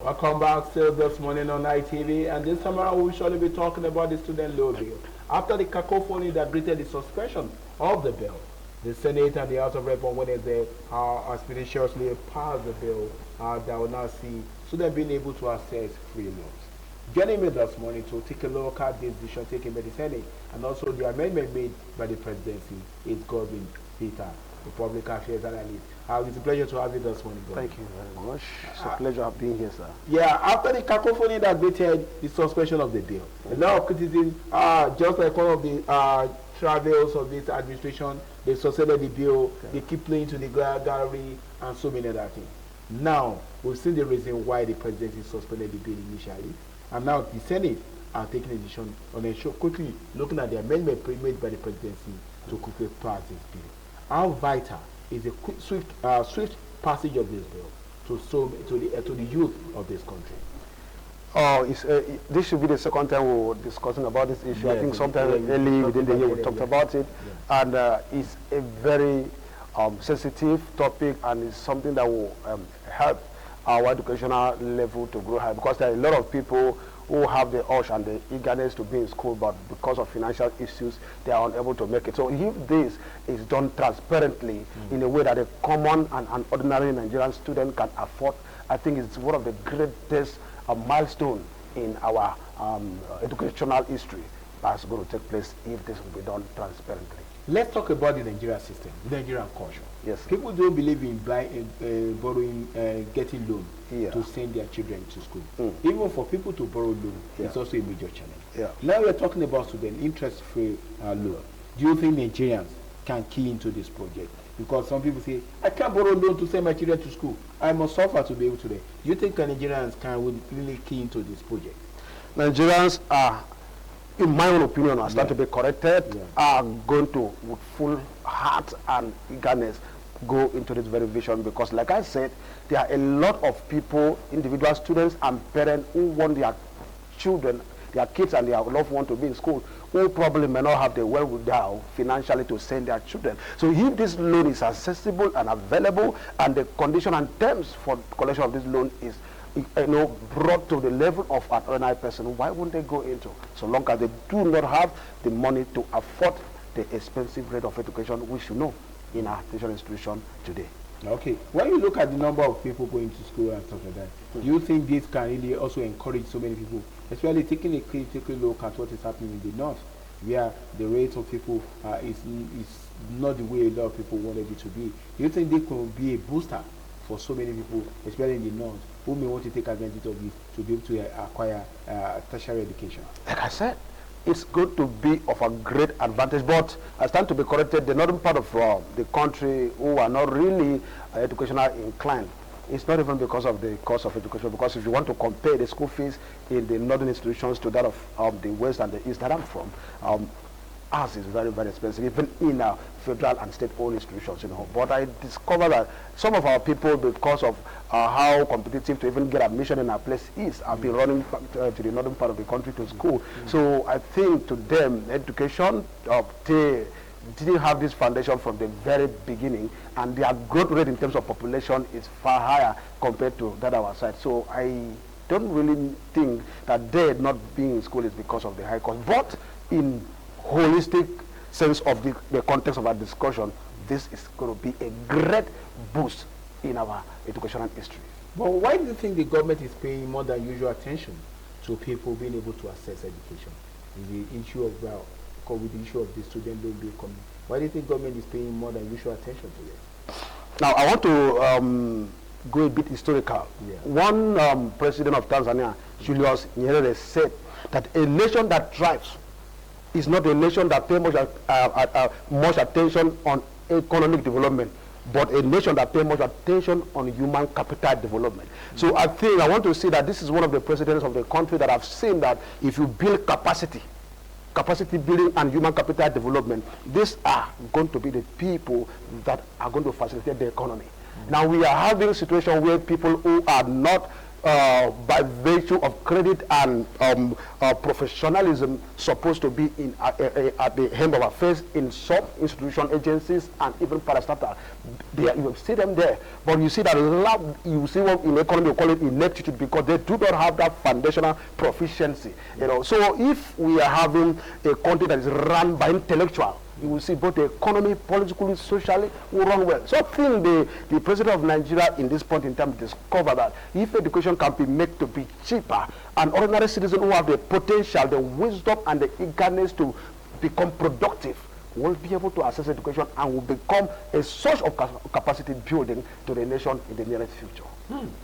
Welcome back still this morning on ITV, and this time around we will surely be talking about the student loan bill. After the cacophony that greeted the suspension of the bill, the Senate and the House of Rep on Wednesday expeditiously passed the bill that will now see students being able to access free loans. Joining me this morning to take a look at this decision taken by the Senate and also the amendment made by the presidency is Godwin Peter, the public affairs analyst. It's a pleasure to have you this morning, Godwin. Thank you very much. It's a pleasure of being here, sir. Yeah, after the cacophony that greeted the suspension of the bill, a lot of criticism, just like one of the travels of this administration, they suspended the bill, they keep playing to the gallery, and so many other things. Now, we've seen the reason why the presidency suspended the bill initially, and now the Senate are taking a decision on a show, quickly looking at the amendment made by the presidency to quickly pass this bill. How vital is a quick, swift passage of this bill to the youth of this country? This should be the second time we're discussing about this issue. Yes, I think sometime early within the year we talked about it, and it's a very sensitive topic, and it's something that will help our educational level to grow high, because there are a lot of people who have the urge and the eagerness to be in school, but because of financial issues, they are unable to make it. So if this is done transparently in a way that a common and an ordinary Nigerian student can afford, I think it's one of the greatest milestone in our educational history that's going to take place if this will be done transparently. Let's talk about the Nigerian system, the Nigerian culture. Yes. People don't believe in borrowing, getting loan to send their children to school. Even for people to borrow loan, it's also a major challenge. Now we're talking about student interest-free loan. Do you think Nigerians can key into this project? Because some people say, I can't borrow loan to send my children to school. I must suffer to be able to do. Do you think Nigerians can really key into this project? Nigerians are, in my own opinion, are starting to be corrected, are going to, with full heart and eagerness, go into this very vision, because like I said, there are a lot of people, individual students and parents, who want their children, their kids and their loved ones to be in school, who probably may not have the wherewithal financially to send their children. So if this loan is accessible and available, and the condition and terms for collection of this loan is brought to the level of an ordinary person, why wouldn't they go into? So long as they do not have the money to afford the expensive rate of education, we should know in our education institution today. Okay. When you look at the number of people going to school and stuff like that, do you think this can really also encourage so many people, especially taking a critical look at what is happening in the north, where the rate of people is not the way a lot of people wanted it to be? Do you think this could be a booster for so many people, especially in the north, who may want to take advantage of this to be able to acquire tertiary education? Like I said, it's going to be of a great advantage, but I stand to be corrected, the northern part of the country who are not really educational inclined, it's not even because of the cost of education, because if you want to compare the school fees in the northern institutions to that of the west and the east that I'm from, ours is very, very expensive, even in our federal and state-owned institutions, But I discovered that some of our people, because of how competitive to even get admission in our place is, have been running back to the northern part of the country to school. So I think to them, education, they didn't have this foundation from the very beginning, and their growth rate in terms of population is far higher compared to that our side. So I don't really think that they not being in school is because of the high cost, but in holistic sense of the context of our discussion, this is going to be a great boost in our educational history. But why do you think the government is paying more than usual attention to people being able to access education? With the issue of the student loan bill coming, why do you think government is paying more than usual attention to it? Now I want to go a bit historical. One president of Tanzania, Julius Nyerere, said that a nation that thrives is not a nation that pays much attention on economic development, but a nation that pays much attention on human capital development. So I think I want to say that this is one of the presidents of the country that have seen that if you build capacity building and human capital development, these are going to be the people that are going to facilitate the economy. Now we are having a situation where people who are not by virtue of credit and professionalism, supposed to be in at the hand of affairs in some institution, agencies, and even parastatal. You see them there, but you see that you see what in economy we call it ineptitude, because they do not have that foundational proficiency. So if we are having a country that is run by intellectual, you will see both the economy, politically, socially will run well. So I think the president of Nigeria in this point in time discovered that if education can be made to be cheaper, an ordinary citizen who have the potential, the wisdom, and the eagerness to become productive will be able to access education and will become a source of capacity building to the nation in the nearest future.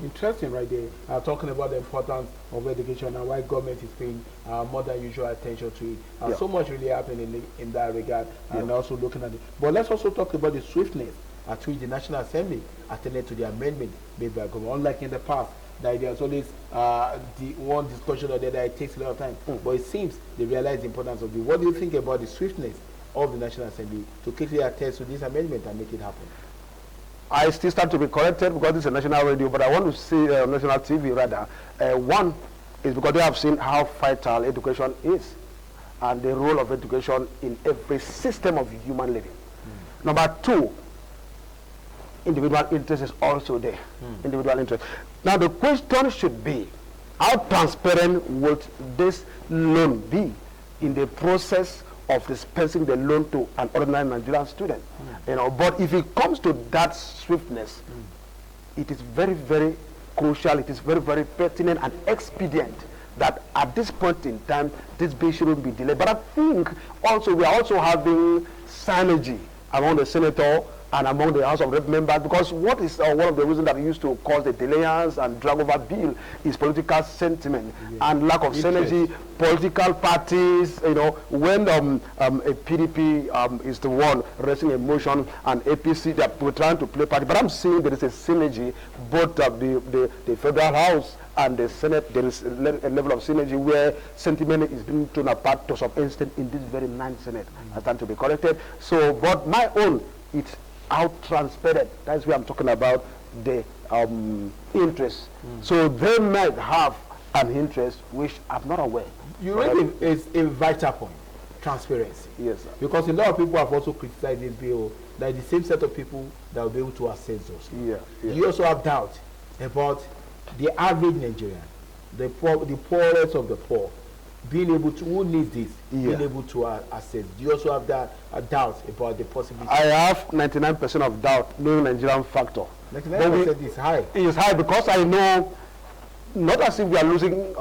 Interesting right there. Talking about the importance of education and why government is paying more than usual attention to it. So much really happened in that regard, and also looking at it. But let's also talk about the swiftness at which the National Assembly attended to the amendment made by government. Unlike in the past, that there's always the one discussion or the other, it takes a lot of time. But it seems they realize the importance of it. What do you think about the swiftness of the National Assembly to quickly attest to this amendment and make it happen? I still stand to be corrected because it's a national radio, but I want to see national TV rather. One is because they have seen how vital education is and the role of education in every system of human living. Number two, individual interest is also there. Individual interest. Now the question should be, how transparent would this loan be in the process of dispensing the loan to an ordinary Nigerian student? But if it comes to that swiftness, it is very, very crucial. It is very, very pertinent and expedient that at this point in time, this bill shouldn't be delayed. But I think also we are also having synergy among the senator and among the House of Rep members, because what is one of the reasons that used to cause the delayance and drag over bill is political sentiment and lack of synergy. Political parties, when a PDP is the one raising a motion and APC, we're trying to play party. But I'm seeing there is a synergy, both the federal house and the Senate. There is a level of synergy where sentiment is being torn apart to some extent in this very ninth Senate. I stand to be corrected. So, but my own, it's out transparent. That's where I'm talking about the interest. So they might have an interest which I'm not aware. You raise a vital point, transparency. Yes, sir. Because a lot of people have also criticized this bill, that the same set of people that will be able to access those. You also have doubt about the average Nigerian, the poorest of the poor, being able to, who needs this, being able to access. Do you also have that doubt about the possibility? I have 99% of doubt, knowing Nigerian factor. 99% is high. It is high because I know, not as if we are losing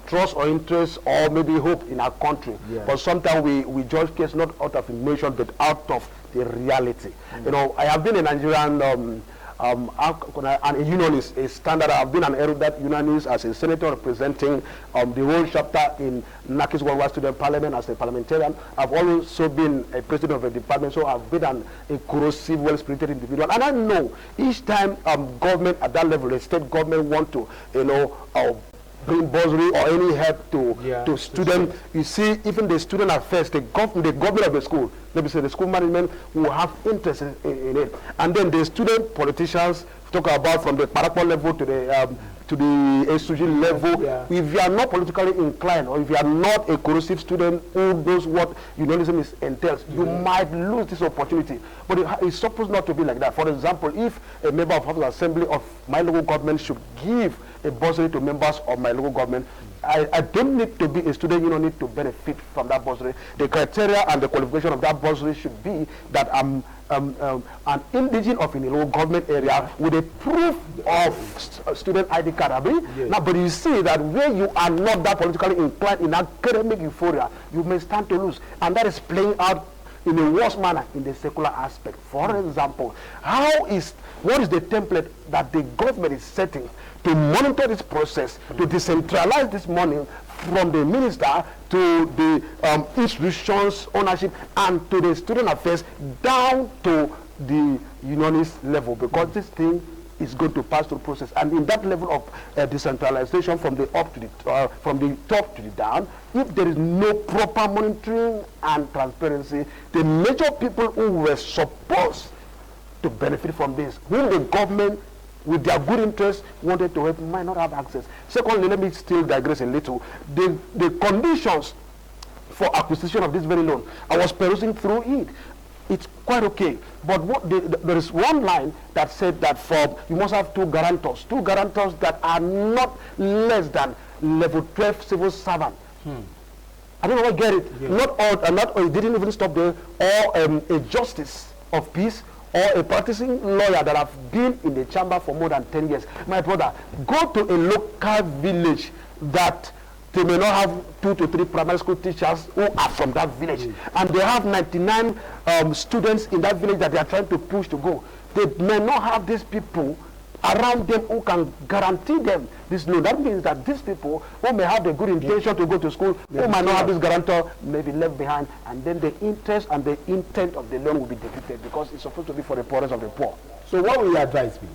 trust or interest or maybe hope in our country, but sometimes we judge case not out of emotion but out of the reality. I have been a Nigerian and a unionist, a standard. I've been an erudite unionist as a senator representing the whole chapter in Nakis Worldwide Student Parliament as a parliamentarian. I've also been a president of a department, so I've been a corrosive, well-spirited individual. And I know each time government at that level, the state government want to, bring bursary or any help to students, you see, even the student affairs, the government of the school, let me say the school management will have interest in it. And then the student politicians talk about from the parapet level to the SUG level. If you are not politically inclined or if you are not a corrosive student who knows what unionism entails, you might lose this opportunity. But it's supposed not to be like that. For example, if a member of House of Assembly of my local government should give a bursary to members of my local government, I don't need to be a student, you don't need to benefit from that bursary. The criteria and the qualification of that bursary should be that I'm an indigent of a local government area with a proof of student ID card. Now, but you see that where you are not that politically inclined in academic euphoria, you may stand to lose. And that is playing out in a worse manner in the secular aspect. For example, what is the template that the government is setting to monitor this process, to decentralize this money from the minister to the institutions, ownership, and to the student affairs down to the unionist level, because this thing is going to pass through process. And in that level of decentralization from the top to the down, if there is no proper monitoring and transparency, the major people who were supposed to benefit from this, whom the government with their good interest, wanted to help, might not have access. Secondly, let me still digress a little. The conditions for acquisition of this very loan, I was perusing through it. It's quite okay. But there is one line that said that you must have two guarantors that are not less than level 12 civil servant. I don't know if I get it. Yeah. Not all, it didn't even stop there, or a justice of peace, or a practicing lawyer that have been in the chamber for more than 10 years. My brother, go to a local village that they may not have 2 to 3 primary school teachers who are from that village. And they have 99 students in that village that they are trying to push to go. They may not have these people around them who can guarantee them this loan. That means that these people who may have the good intention to go to school, who might not have this guarantor, may be left behind, and then the interest and the intent of the loan will be defeated, because it's supposed to be for the poorest of the poor. So what will your advice be?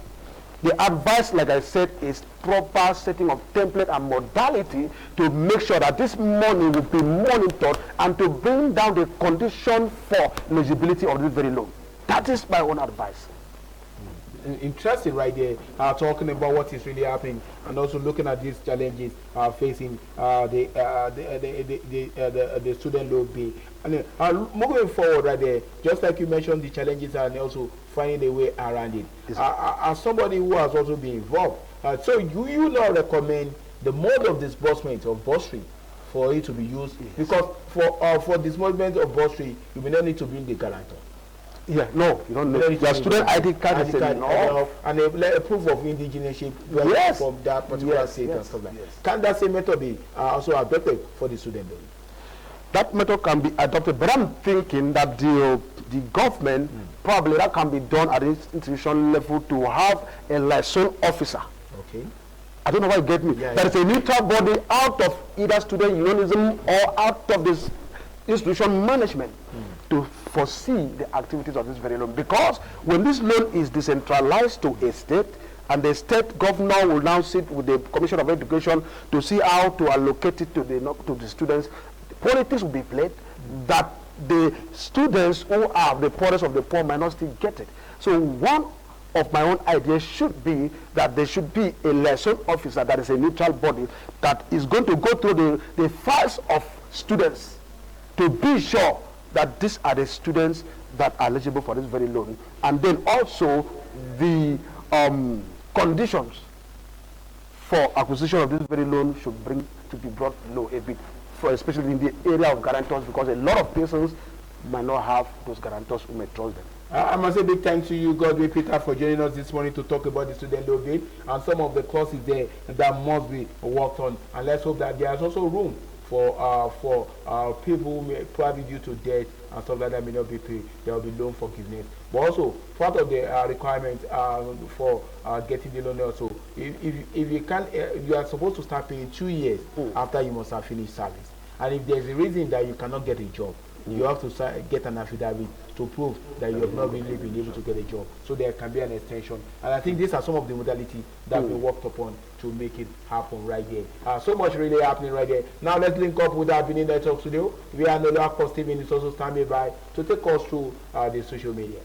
The advice, like I said, is proper setting of template and modality to make sure that this money will be monitored and to bring down the condition for eligibility of this very loan. That is my own advice. Interesting right there, talking about what is really happening, and also looking at these challenges facing the student loan bill. And moving forward right there, just like you mentioned the challenges and also finding a way around it. As somebody who has also been involved, so you now recommend the mode of disbursement of bursary for it to be used, because for disbursement of bursary you may not need to bring the guarantor. Yeah, no, you don't need. Your student ID card is enough, and a proof of indigeneity from that particular state and stuff like that. Can that same method be also adopted for the student loan? That method can be adopted, but I'm thinking that the government, probably that can be done at the institution level, to have a liaison officer. Okay. I don't know why you get me. There is a neutral body out of either student unionism or out of this institution management to foresee the activities of this very loan. Because when this loan is decentralized to a state, and the state governor will now sit with the Commission of Education to see how to allocate it to the students, politics will be played that the students who are the poorest of the poor might not still get it. So one of my own ideas should be that there should be a liaison officer that is a neutral body that is going to go through the files of students to be sure that these are the students that are eligible for this very loan, and then also the conditions for acquisition of this very loan should be brought low a bit, especially in the area of guarantors, because a lot of persons might not have those guarantors who may trust them. I must say big thanks to you, Godwin Peter, for joining us this morning to talk about the student loan bill and some of the clauses there that must be worked on, and let's hope that there is also room for people who may probably due to debt and stuff like that may not be paid. There will be loan forgiveness. But also part of the requirement for getting the loan also, if you can, you are supposed to start paying 2 years after you must have finished service. And if there's a reason that you cannot get a job, you have to get an affidavit to prove that you have not really been able to get a job. So there can be an extension. And I think these are some of the modalities that we worked upon to make it happen right there. So much really happening right there. Now let's link up with our Benin Network Studio. We are Nolo Steven is also standing by to take us through the social media.